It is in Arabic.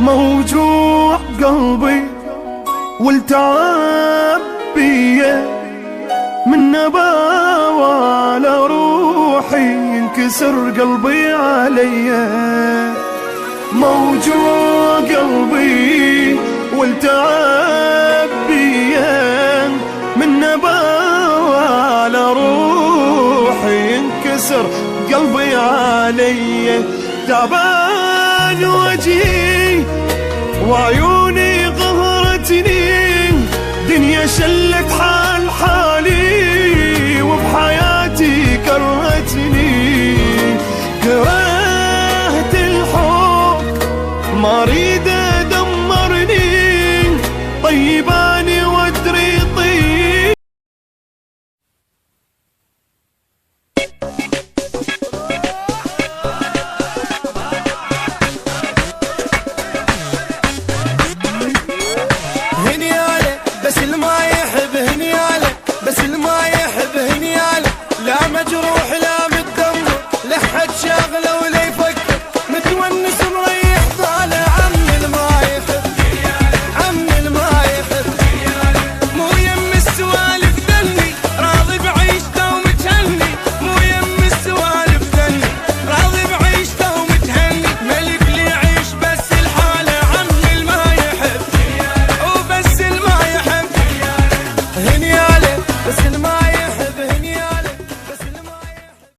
موجوع قلبي والتعب بيه، من نباوى على روحي ينكسر قلبي عليا. موجوع قلبي والتعب بيه، من نباوى على روحي ينكسر قلبي عليا. تعبان وجهي وعيوني قهرتني، دنيا شلت حال حالي وبحياتي كرهتني. كرهت الحب ما اريد دمرني، طيبات